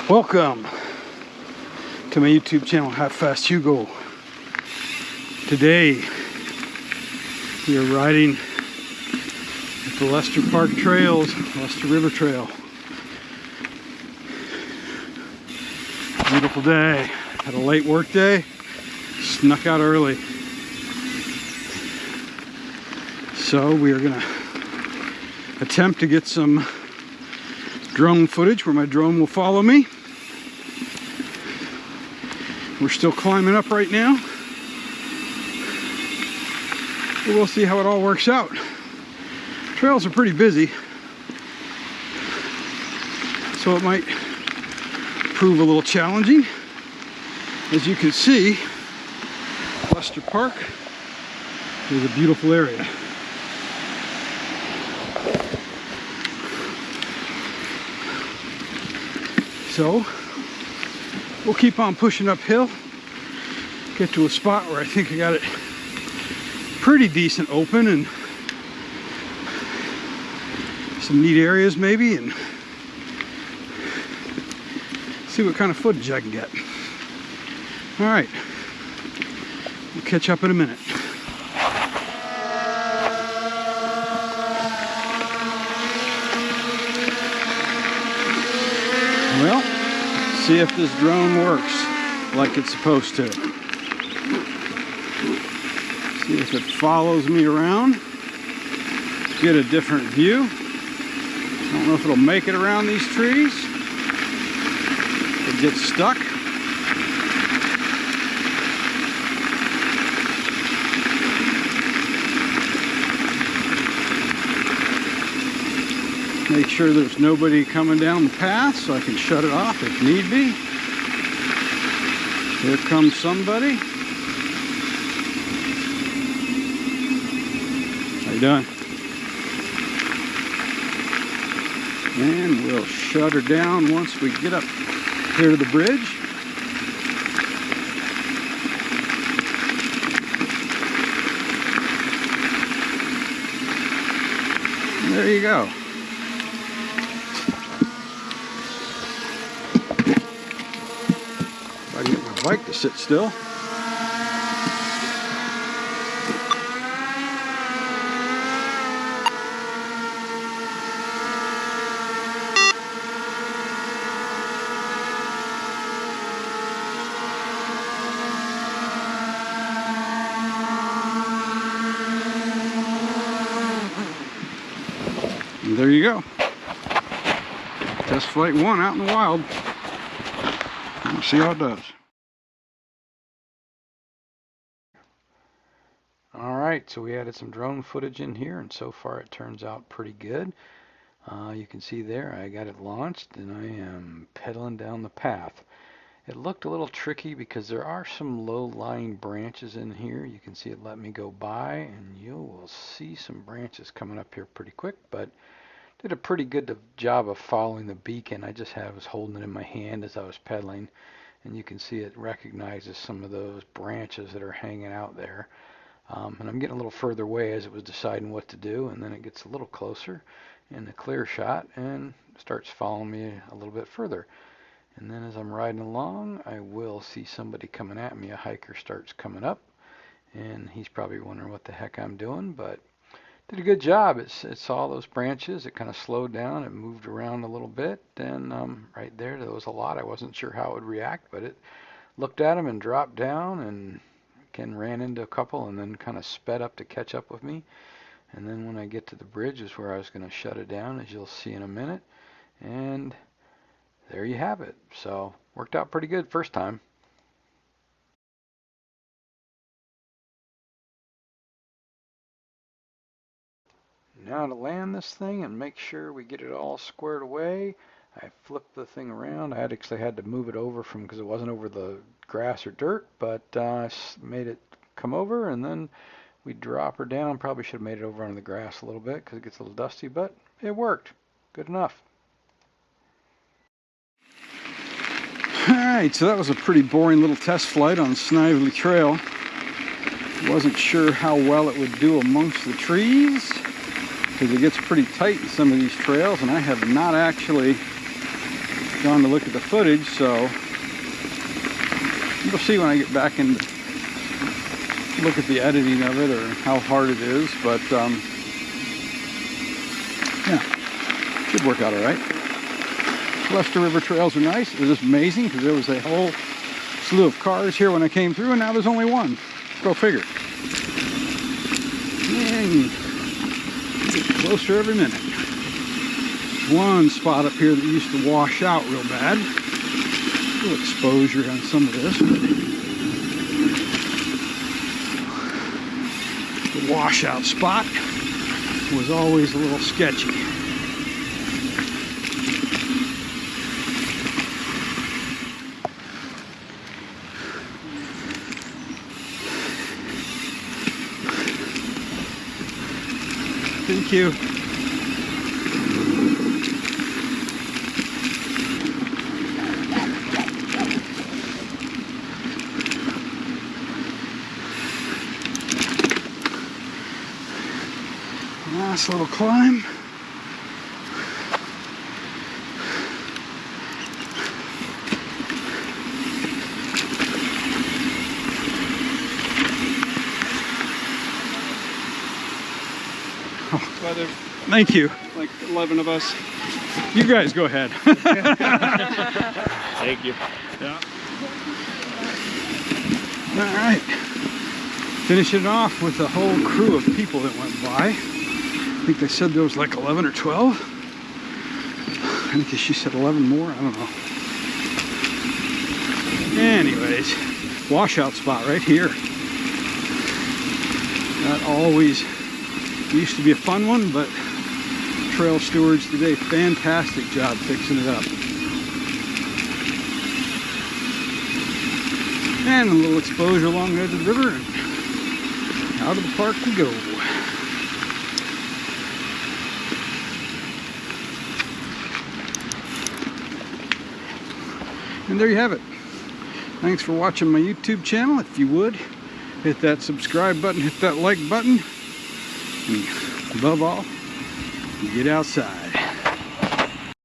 Welcome to my YouTube channel, How Fast Hugo. Today we are riding the Lester Park Trails, Lester River Trail. Beautiful day. Had a late work day, snuck out early. So we are gonna attempt to get some drone footage where my drone will follow me. We're still climbing up right now. But we'll see how it all works out. Trails are pretty busy, so it might prove a little challenging. As you can see, Lester Park is a beautiful area. So we'll keep on pushing uphill, get to a spot where I think I got it pretty decent open and some neat areas maybe, and see what kind of footage I can get. All right, we'll catch up in a minute. Well, see if this drone works like it's supposed to. See if it follows me around. Get a different view. I don't know if it'll make it around these trees. It gets stuck. Make sure there's nobody coming down the path so I can shut it off if need be. Here comes somebody. How you doing? And we'll shut her down once we get up here to the bridge. And there you go. I can get my bike to sit still. And there you go. Test flight 1 out in the wild. We'll see how it does. Alright, so we added some drone footage in here, and so far it turns out pretty good. You can see there I got it launched and I am pedaling down the path. It looked a little tricky because there are some low-lying branches in here. You can see it let me go by, and you will see some branches coming up here pretty quick, but did a pretty good job of following the beacon. I just was holding it in my hand as I was pedaling, and you can see it recognizes some of those branches that are hanging out there. And I'm getting a little further away as it was deciding what to do, and then it gets a little closer in the clear shot and starts following me a little bit further. And then as I'm riding along, I will see somebody coming at me. A hiker starts coming up, and he's probably wondering what the heck I'm doing, but did a good job. It saw those branches. It kind of slowed down. It moved around a little bit, and right there was a lot. I wasn't sure how it would react, but it looked at them and dropped down, and again ran into a couple, and then kind of sped up to catch up with me. And then when I get to the bridge is where I was going to shut it down, as you'll see in a minute. And there you have it. So worked out pretty good first time. Now to land this thing and make sure we get it all squared away, I flipped the thing around. I actually had to move it over because it wasn't over the grass or dirt, but I made it come over, and then we drop her down. Probably should have made it over on the grass a little bit because it gets a little dusty, but it worked. Good enough. Alright, so that was a pretty boring little test flight on Snively Trail. Wasn't sure how well it would do amongst the trees, because it gets pretty tight in some of these trails, and I have not actually gone to look at the footage, so you'll see when I get back and look at the editing of it or how hard it is, but yeah, should work out all right. Lester River trails are nice. It was just amazing because there was a whole slew of cars here when I came through, and now there's only one. Go figure. And get closer every minute. One spot up here that used to wash out real bad. A little exposure on some of this, but the washout spot was always a little sketchy. Thank you. Nice little climb. Thank you. Like 11 of us. You guys go ahead. Thank you. Yeah. All right. Finishing off with a whole crew of people that went by. I think they said there was like 11 or 12. I think she said 11 more. I don't know. Anyways, washout spot right here. That always used to be a fun one, but trail stewards today, fantastic job fixing it up. And a little exposure along the edge of the river, and out of the park we go. And there you have it. Thanks for watching my YouTube channel. If you would, hit that subscribe button, hit that like button, and above all, get outside.